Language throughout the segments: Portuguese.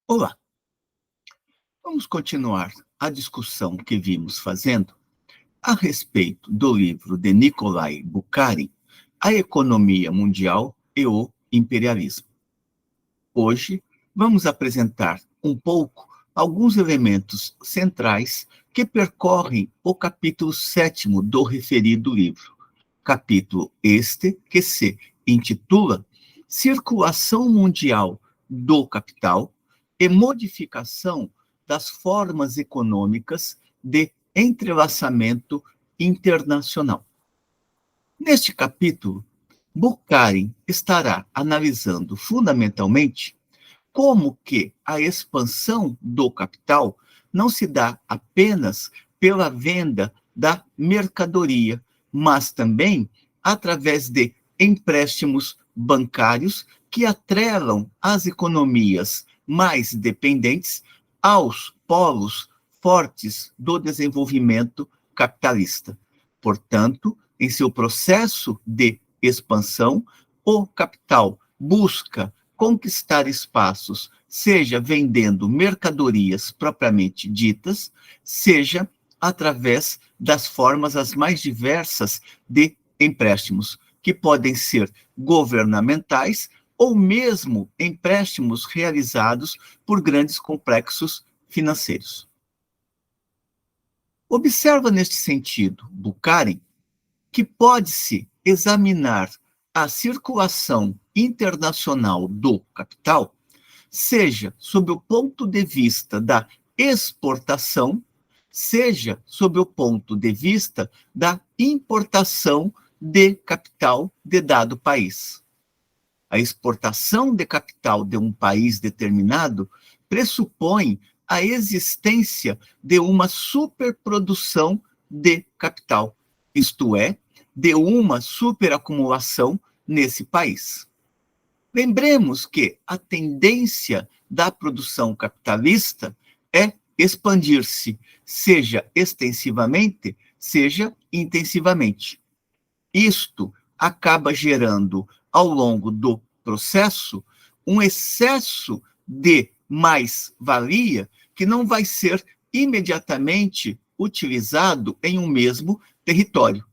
Olá, vamos continuar a discussão que vimos fazendo a respeito do livro de Nikolai Bukharin, A Economia Mundial e o Imperialismo. Hoje, vamos apresentar um pouco alguns elementos centrais que percorrem o capítulo 7º do referido livro. Capítulo este que se intitula Circulação Mundial do Capital e Modificação das Formas Econômicas de Entrelaçamento Internacional. Neste capítulo, Bukharin estará analisando fundamentalmente como que a expansão do capital não se dá apenas pela venda da mercadoria, mas também através de empréstimos bancários que atrelam as economias mais dependentes aos polos fortes do desenvolvimento capitalista. Portanto, em seu processo de expansão, o capital busca conquistar espaços, seja vendendo mercadorias propriamente ditas, seja através das formas as mais diversas de empréstimos, que podem ser governamentais ou mesmo empréstimos realizados por grandes complexos financeiros. Observa neste sentido, Bukharin, que pode-se examinar a circulação internacional do capital, seja sob o ponto de vista da exportação, seja sob o ponto de vista da importação de capital de dado país. A exportação de capital de um país determinado pressupõe a existência de uma superprodução de capital, isto é, de uma superacumulação nesse país. Lembremos que a tendência da produção capitalista é expandir-se, seja extensivamente, seja intensivamente. Isto acaba gerando, ao longo do processo, um excesso de mais-valia que não vai ser imediatamente utilizado em um mesmo território.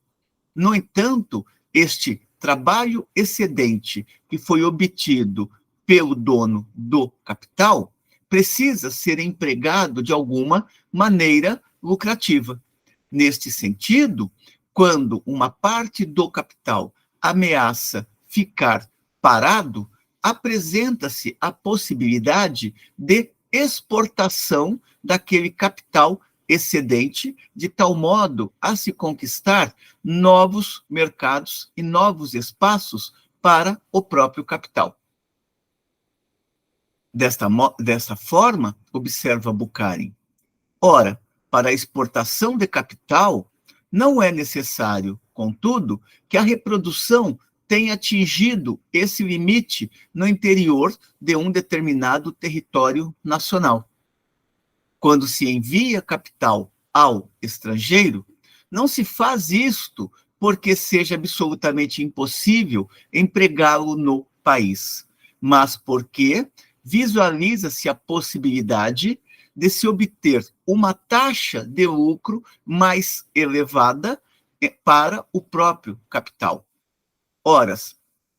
No entanto, este trabalho excedente que foi obtido pelo dono do capital precisa ser empregado de alguma maneira lucrativa. Neste sentido, quando uma parte do capital ameaça ficar parado, apresenta-se a possibilidade de exportação daquele capital excedente, de tal modo a se conquistar novos mercados e novos espaços para o próprio capital. Desta forma, observa Bukharin, ora, para a exportação de capital, não é necessário, contudo, que a reprodução tenha atingido esse limite no interior de um determinado território nacional. Quando se envia capital ao estrangeiro, não se faz isto porque seja absolutamente impossível empregá-lo no país, mas porque visualiza-se a possibilidade de se obter uma taxa de lucro mais elevada para o próprio capital. Ora,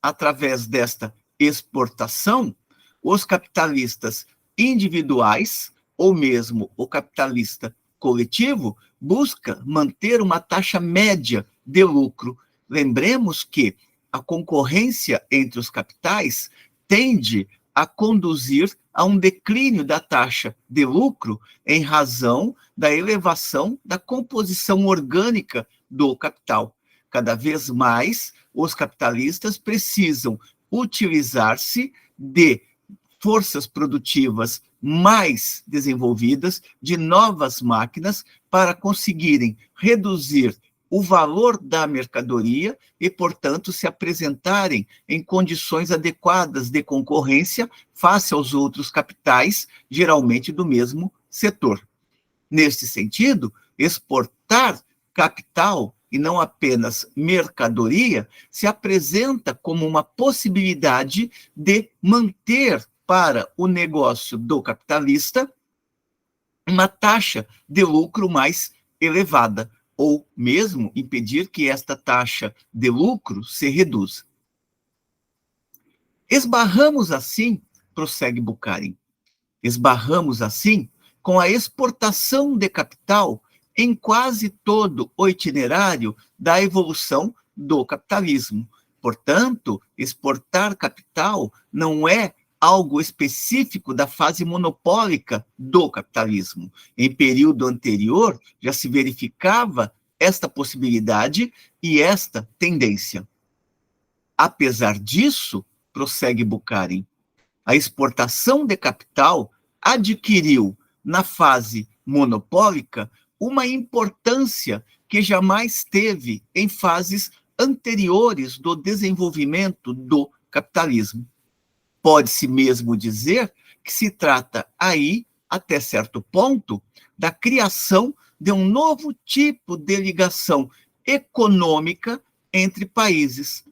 através desta exportação, os capitalistas individuais, ou mesmo o capitalista coletivo, busca manter uma taxa média de lucro. Lembremos que a concorrência entre os capitais tende a conduzir a um declínio da taxa de lucro em razão da elevação da composição orgânica do capital. Cada vez mais, os capitalistas precisam utilizar-se de forças produtivas mais desenvolvidas, de novas máquinas, para conseguirem reduzir o valor da mercadoria e, portanto, se apresentarem em condições adequadas de concorrência face aos outros capitais, geralmente do mesmo setor. Neste sentido, exportar capital e não apenas mercadoria se apresenta como uma possibilidade de manter para o negócio do capitalista uma taxa de lucro mais elevada, ou mesmo impedir que esta taxa de lucro se reduza. Esbarramos assim, prossegue Bukharin, esbarramos assim com a exportação de capital em quase todo o itinerário da evolução do capitalismo. Portanto, exportar capital não é algo específico da fase monopólica do capitalismo. Em período anterior, já se verificava esta possibilidade e esta tendência. Apesar disso, prossegue Bukharin, a exportação de capital adquiriu, na fase monopólica, uma importância que jamais teve em fases anteriores do desenvolvimento do capitalismo. Pode-se mesmo dizer que se trata aí, até certo ponto, da criação de um novo tipo de ligação econômica entre países,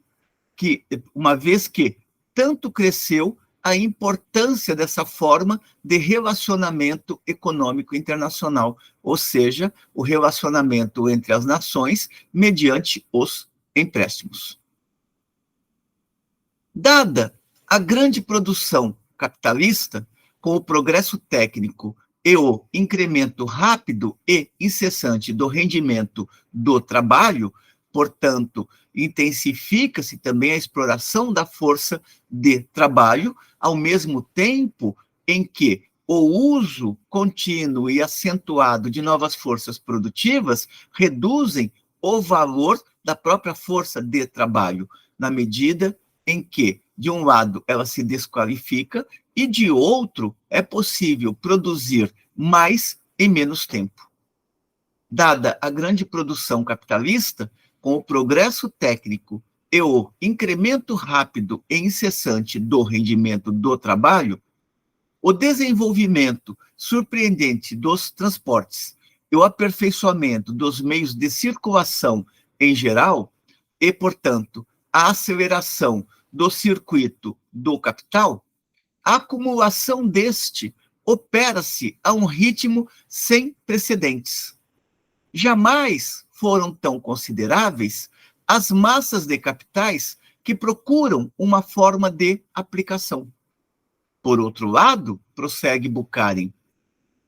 que, uma vez que tanto cresceu a importância dessa forma de relacionamento econômico internacional, ou seja, o relacionamento entre as nações mediante os empréstimos. Dada a grande produção capitalista, com o progresso técnico e o incremento rápido e incessante do rendimento do trabalho, portanto, intensifica-se também a exploração da força de trabalho, ao mesmo tempo em que o uso contínuo e acentuado de novas forças produtivas reduzem o valor da própria força de trabalho, na medida em que, de um lado, ela se desqualifica e, de outro, é possível produzir mais em menos tempo. Dada a grande produção capitalista, com o progresso técnico e o incremento rápido e incessante do rendimento do trabalho, o desenvolvimento surpreendente dos transportes e o aperfeiçoamento dos meios de circulação em geral, e, portanto, a aceleração do circuito do capital, a acumulação deste opera-se a um ritmo sem precedentes. Jamais foram tão consideráveis as massas de capitais que procuram uma forma de aplicação. Por outro lado, prossegue Bukharin,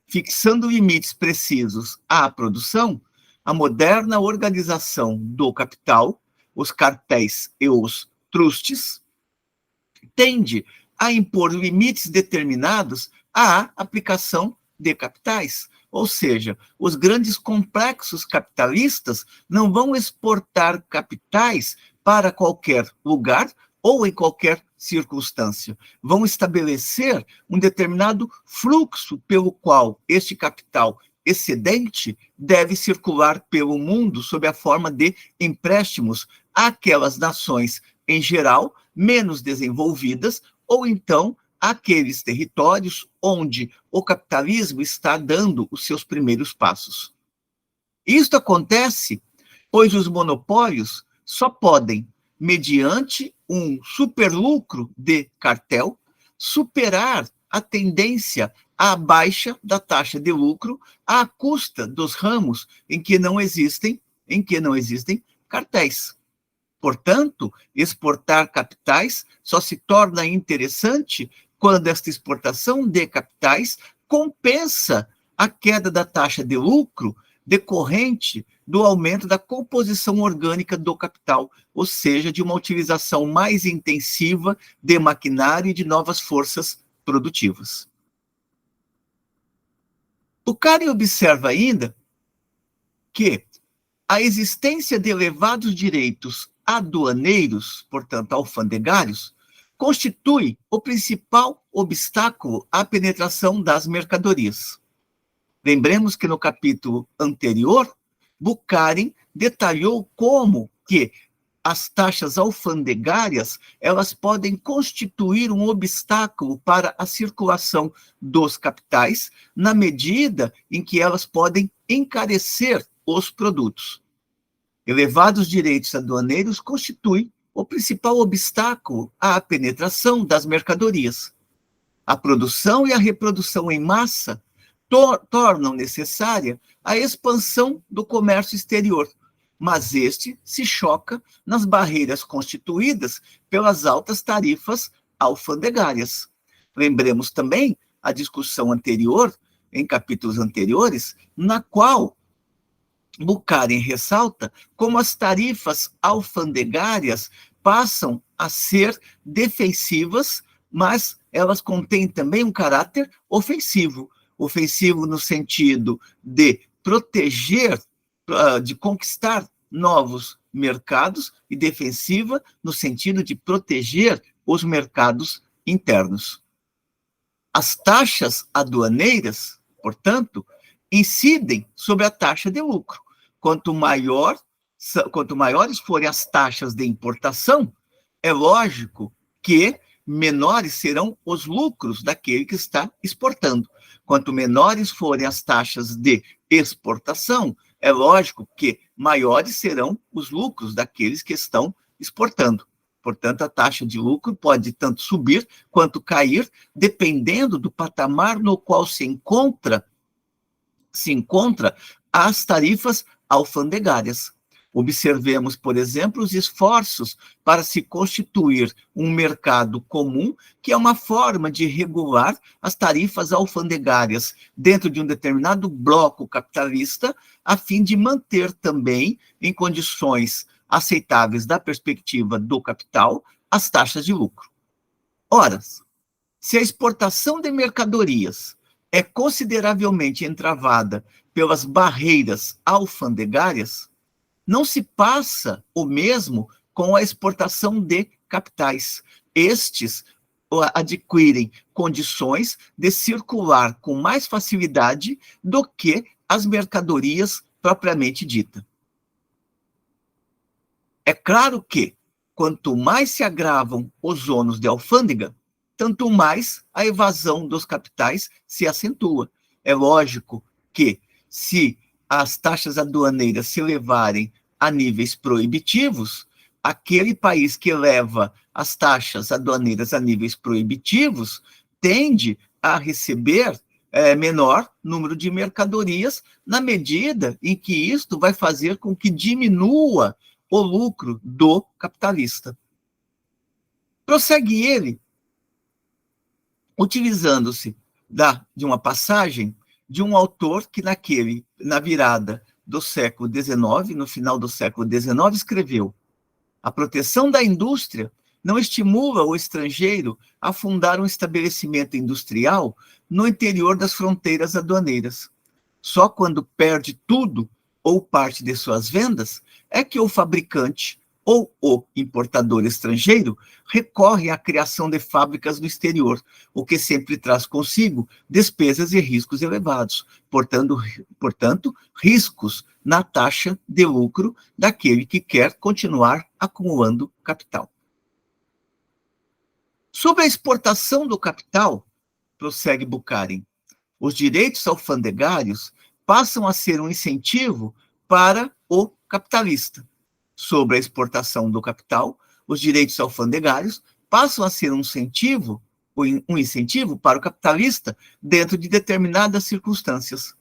fixando limites precisos à produção, a moderna organização do capital, os cartéis e os trustes, tende a impor limites determinados à aplicação de capitais. Ou seja, os grandes complexos capitalistas não vão exportar capitais para qualquer lugar ou em qualquer circunstância. Vão estabelecer um determinado fluxo pelo qual este capital excedente deve circular pelo mundo sob a forma de empréstimos àquelas nações, em geral, menos desenvolvidas, ou então àqueles territórios onde o capitalismo está dando os seus primeiros passos. Isto acontece pois os monopólios só podem, mediante um superlucro de cartel, superar a tendência à baixa da taxa de lucro à custa dos ramos em que não existem cartéis. Portanto, exportar capitais só se torna interessante quando esta exportação de capitais compensa a queda da taxa de lucro decorrente do aumento da composição orgânica do capital, ou seja, de uma utilização mais intensiva de maquinário e de novas forças produtivas. Bukharin observa ainda que a existência de elevados direitos aduaneiros, portanto, alfandegários, constitui o principal obstáculo à penetração das mercadorias. Lembremos que no capítulo anterior, Bukharin detalhou como que as taxas alfandegárias elas podem constituir um obstáculo para a circulação dos capitais, na medida em que elas podem encarecer os produtos. Elevados direitos aduaneiros constituem o principal obstáculo à penetração das mercadorias. A produção e a reprodução em massa tornam necessária a expansão do comércio exterior, mas este se choca nas barreiras constituídas pelas altas tarifas alfandegárias. Lembremos também a discussão anterior, em capítulos anteriores, na qual Bukharin ressalta como as tarifas alfandegárias passam a ser defensivas, mas elas contêm também um caráter ofensivo. Ofensivo no sentido de proteger, de conquistar novos mercados, e defensiva no sentido de proteger os mercados internos. As taxas aduaneiras, portanto, incidem sobre a taxa de lucro. Quanto maiores forem as taxas de importação, é lógico que menores serão os lucros daquele que está exportando. Quanto menores forem as taxas de exportação, é lógico que maiores serão os lucros daqueles que estão exportando. Portanto, a taxa de lucro pode tanto subir quanto cair, dependendo do patamar no qual se encontra as tarifas alfandegárias. Observemos, por exemplo, os esforços para se constituir um mercado comum, que é uma forma de regular as tarifas alfandegárias dentro de um determinado bloco capitalista, a fim de manter também, em condições aceitáveis da perspectiva do capital, as taxas de lucro. Ora, se a exportação de mercadorias é consideravelmente entravada pelas barreiras alfandegárias, não se passa o mesmo com a exportação de capitais. Estes adquirem condições de circular com mais facilidade do que as mercadorias propriamente ditas. É claro que, quanto mais se agravam os ônus de alfândega, tanto mais a evasão dos capitais se acentua. É lógico que, se as taxas aduaneiras se levarem a níveis proibitivos, aquele país que leva as taxas aduaneiras a níveis proibitivos tende a receber menor número de mercadorias, na medida em que isto vai fazer com que diminua o lucro do capitalista. Prossegue ele, utilizando-se de uma passagem de um autor que na virada do século XIX, no final do século XIX, escreveu: a proteção da indústria não estimula o estrangeiro a fundar um estabelecimento industrial no interior das fronteiras aduaneiras. Só quando perde tudo ou parte de suas vendas é que o fabricante ou o importador estrangeiro recorre à criação de fábricas no exterior, o que sempre traz consigo despesas e riscos elevados, portanto, riscos na taxa de lucro daquele que quer continuar acumulando capital. Sobre a exportação do capital, prossegue Bukharin, os direitos alfandegários passam a ser um incentivo para o capitalista. Sobre a exportação do capital, os direitos alfandegários passam a ser um incentivo para o capitalista dentro de determinadas circunstâncias.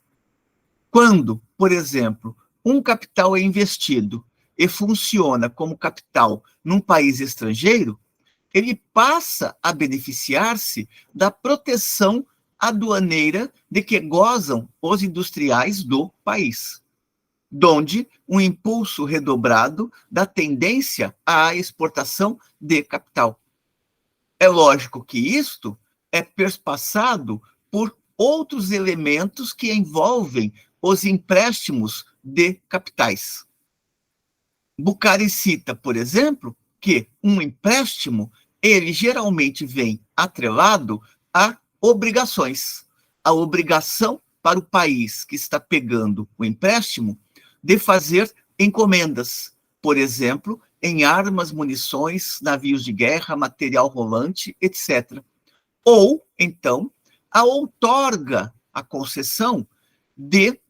Quando, por exemplo, um capital é investido e funciona como capital num país estrangeiro, ele passa a beneficiar-se da proteção aduaneira de que gozam os industriais do país, donde um impulso redobrado da tendência à exportação de capital. É lógico que isto é perspassado por outros elementos que envolvem os empréstimos de capitais. Bukharin cita, por exemplo, que um empréstimo, ele geralmente vem atrelado a obrigações. A obrigação para o país que está pegando o empréstimo de fazer encomendas, por exemplo, em armas, munições, navios de guerra, material rolante, etc. Ou, então, a outorga, a concessão de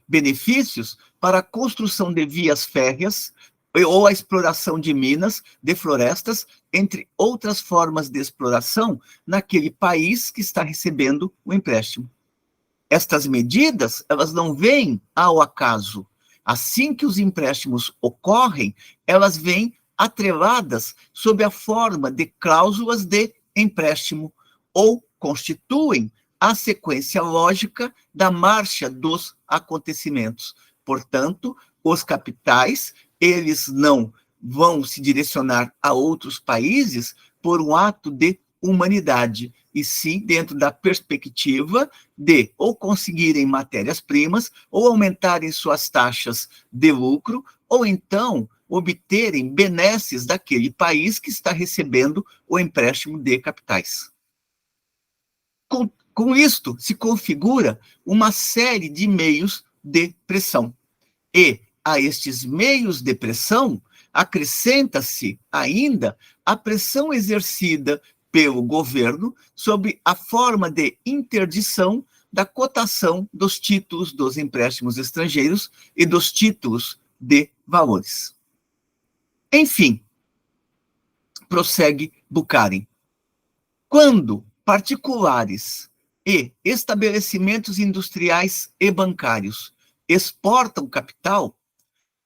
benefícios para a construção de vias férreas, ou a exploração de minas, de florestas, entre outras formas de exploração naquele país que está recebendo o empréstimo. Estas medidas, elas não vêm ao acaso. Assim que os empréstimos ocorrem, elas vêm atreladas sob a forma de cláusulas de empréstimo ou constituem a sequência lógica da marcha dos acontecimentos. Portanto, os capitais, eles não vão se direcionar a outros países por um ato de humanidade, e sim dentro da perspectiva de ou conseguirem matérias-primas, ou aumentarem suas taxas de lucro, ou então obterem benesses daquele país que está recebendo o empréstimo de capitais. Com isto, se configura uma série de meios de pressão. E a estes meios de pressão acrescenta-se ainda a pressão exercida pelo governo sob a forma de interdição da cotação dos títulos dos empréstimos estrangeiros e dos títulos de valores. Enfim, prossegue Bukharin. Quando particulares e estabelecimentos industriais e bancários exportam capital,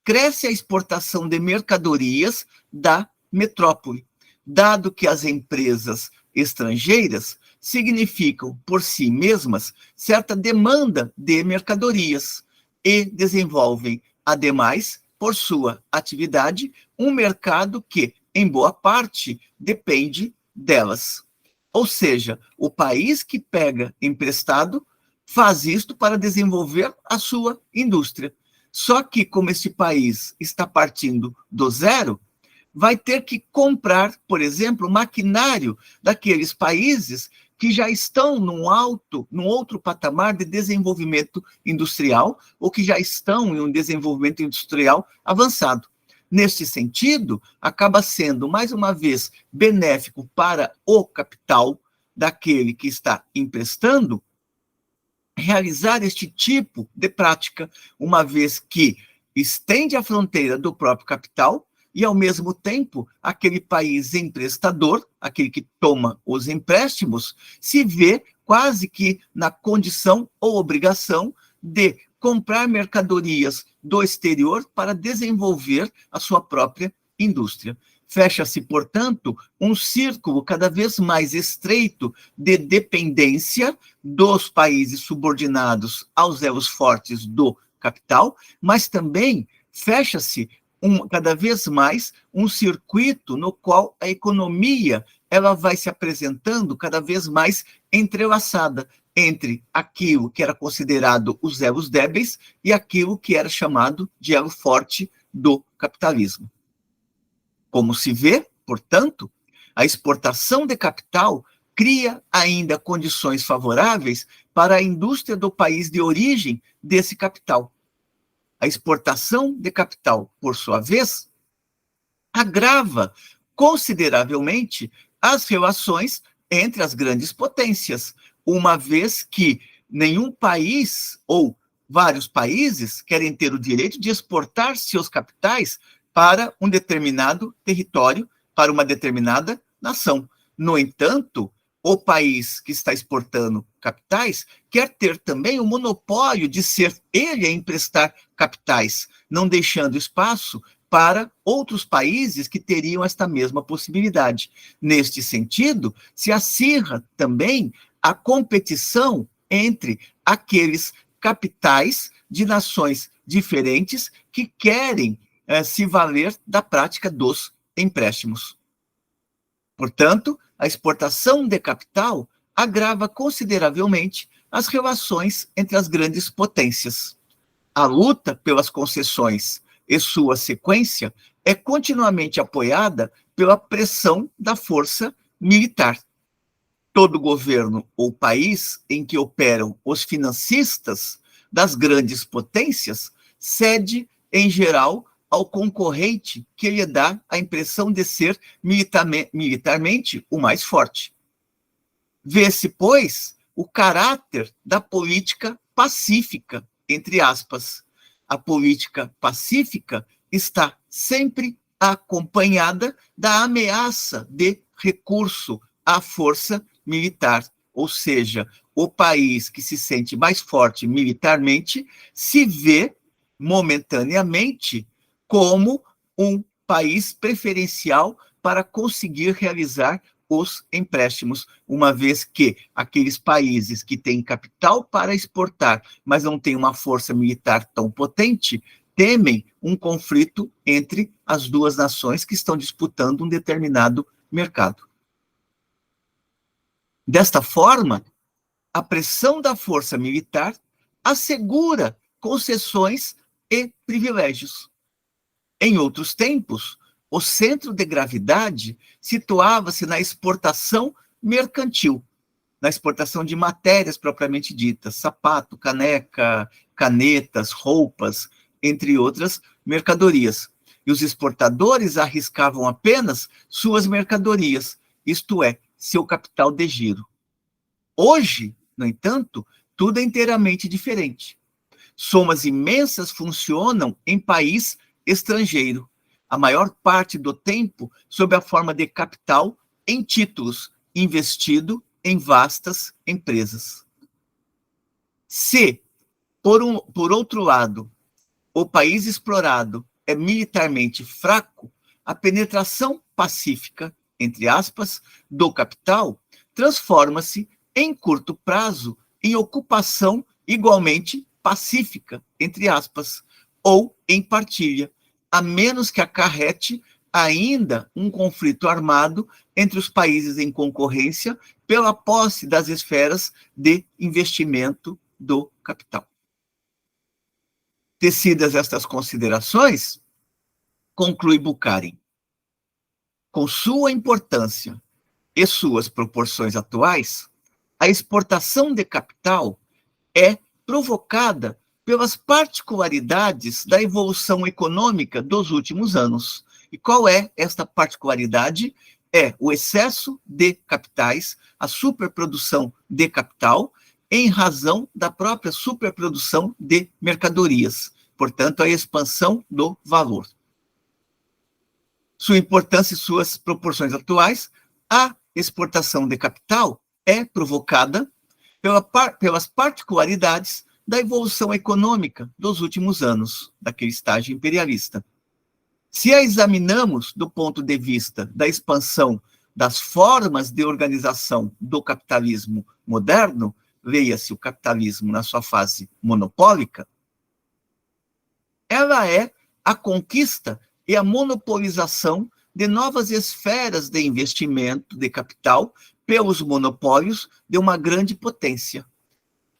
cresce a exportação de mercadorias da metrópole, dado que as empresas estrangeiras significam, por si mesmas, certa demanda de mercadorias e desenvolvem, ademais, por sua atividade, um mercado que, em boa parte, depende delas. Ou seja, o país que pega emprestado faz isto para desenvolver a sua indústria. Só que, como esse país está partindo do zero, vai ter que comprar, por exemplo, maquinário daqueles países que já estão num outro patamar de desenvolvimento industrial, ou que já estão em um desenvolvimento industrial avançado. Neste sentido, acaba sendo, mais uma vez, benéfico para o capital daquele que está emprestando realizar este tipo de prática, uma vez que estende a fronteira do próprio capital e, ao mesmo tempo, aquele país emprestador, aquele que toma os empréstimos, se vê quase que na condição ou obrigação de comprar mercadorias do exterior para desenvolver a sua própria indústria. Fecha-se, portanto, um círculo cada vez mais estreito de dependência dos países subordinados aos elos fortes do capital, mas também fecha-se cada vez mais um circuito no qual a economia ela vai se apresentando cada vez mais entrelaçada entre aquilo que era considerado os elos débeis e aquilo que era chamado de elo forte do capitalismo. Como se vê, portanto, a exportação de capital cria ainda condições favoráveis para a indústria do país de origem desse capital. A exportação de capital, por sua vez, agrava consideravelmente as relações entre as grandes potências, uma vez que nenhum país ou vários países querem ter o direito de exportar seus capitais para um determinado território, para uma determinada nação. No entanto, o país que está exportando capitais quer ter também o monopólio de ser ele a emprestar capitais, não deixando espaço para outros países que teriam esta mesma possibilidade. Neste sentido, se acirra também a competição entre aqueles capitais de nações diferentes que querem se valer da prática dos empréstimos. Portanto, a exportação de capital agrava consideravelmente as relações entre as grandes potências. A luta pelas concessões e sua sequência é continuamente apoiada pela pressão da força militar. Todo governo ou país em que operam os financistas das grandes potências cede, em geral, ao concorrente que lhe dá a impressão de ser militarmente o mais forte. Vê-se, pois, o caráter da política pacífica, entre aspas. A política pacífica está sempre acompanhada da ameaça de recurso à força militar, ou seja, o país que se sente mais forte militarmente se vê momentaneamente como um país preferencial para conseguir realizar os empréstimos, uma vez que aqueles países que têm capital para exportar, mas não têm uma força militar tão potente, temem um conflito entre as duas nações que estão disputando um determinado mercado. Desta forma, a pressão da força militar assegura concessões e privilégios. Em outros tempos, o centro de gravidade situava-se na exportação mercantil, na exportação de matérias propriamente ditas, sapato, caneca, canetas, roupas, entre outras mercadorias. E os exportadores arriscavam apenas suas mercadorias, isto é, seu capital de giro. Hoje, no entanto, tudo é inteiramente diferente. Somas imensas funcionam em país estrangeiro, a maior parte do tempo sob a forma de capital em títulos, investido em vastas empresas. Se, por outro lado, o país explorado é militarmente fraco, a penetração pacífica, entre aspas, do capital transforma-se, em curto prazo, em ocupação igualmente pacífica, entre aspas, ou em partilha, a menos que acarrete ainda um conflito armado entre os países em concorrência pela posse das esferas de investimento do capital. Tecidas estas considerações, conclui Bukharin, com sua importância e suas proporções atuais, a exportação de capital é provocada pelas particularidades da evolução econômica dos últimos anos. E qual é esta particularidade? É o excesso de capitais, a superprodução de capital, em razão da própria superprodução de mercadorias, portanto, a expansão do valor. Sua importância e suas proporções atuais, a exportação de capital é provocada pelas particularidades da evolução econômica dos últimos anos, daquele estágio imperialista. Se a examinamos do ponto de vista da expansão das formas de organização do capitalismo moderno, leia-se o capitalismo na sua fase monopólica, ela é a conquista e a monopolização de novas esferas de investimento de capital pelos monopólios de uma grande potência.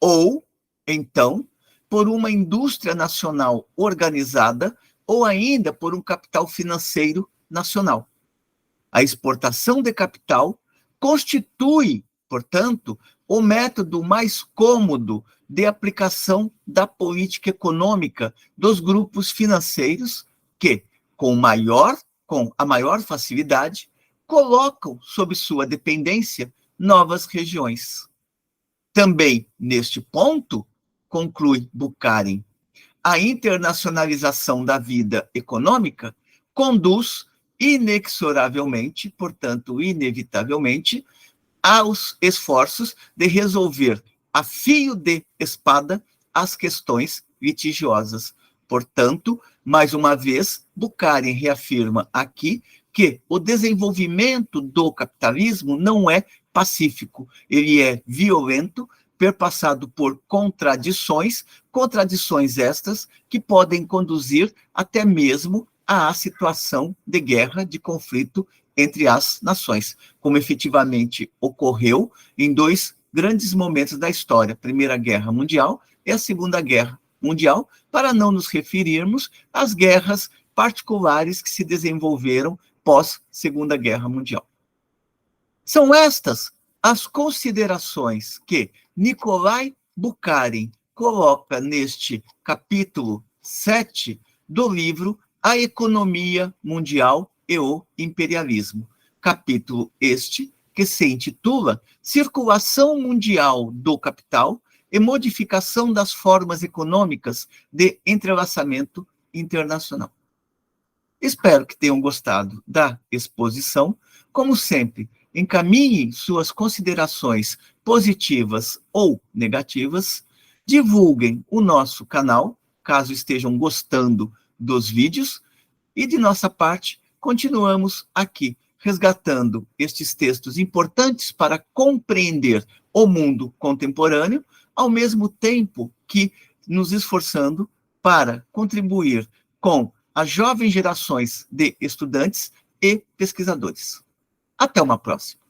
Ou, então, por uma indústria nacional organizada, ou ainda por um capital financeiro nacional. A exportação de capital constitui, portanto, o método mais cômodo de aplicação da política econômica dos grupos financeiros que, com a maior facilidade, colocam sob sua dependência novas regiões. Também, neste ponto, conclui Bukharin, a internacionalização da vida econômica conduz inexoravelmente, portanto, inevitavelmente, aos esforços de resolver a fio de espada as questões litigiosas. Portanto, mais uma vez, Bukharin reafirma aqui que o desenvolvimento do capitalismo não é pacífico, ele é violento, perpassado por contradições estas que podem conduzir até mesmo à situação de guerra, de conflito entre as nações, como efetivamente ocorreu em dois grandes momentos da história, a Primeira Guerra Mundial e a Segunda Guerra Mundial, para não nos referirmos às guerras particulares que se desenvolveram pós-Segunda Guerra Mundial. São estas as considerações que Nikolai Bukharin coloca neste capítulo 7 do livro A Economia Mundial e o Imperialismo. Capítulo este que se intitula Circulação Mundial do Capital e Modificação das Formas Econômicas de Entrelaçamento Internacional. Espero que tenham gostado da exposição. Como sempre, encaminhem suas considerações positivas ou negativas, divulguem o nosso canal, caso estejam gostando dos vídeos, e de nossa parte, continuamos aqui resgatando estes textos importantes para compreender o mundo contemporâneo, ao mesmo tempo que nos esforçando para contribuir com as jovens gerações de estudantes e pesquisadores. Até uma próxima.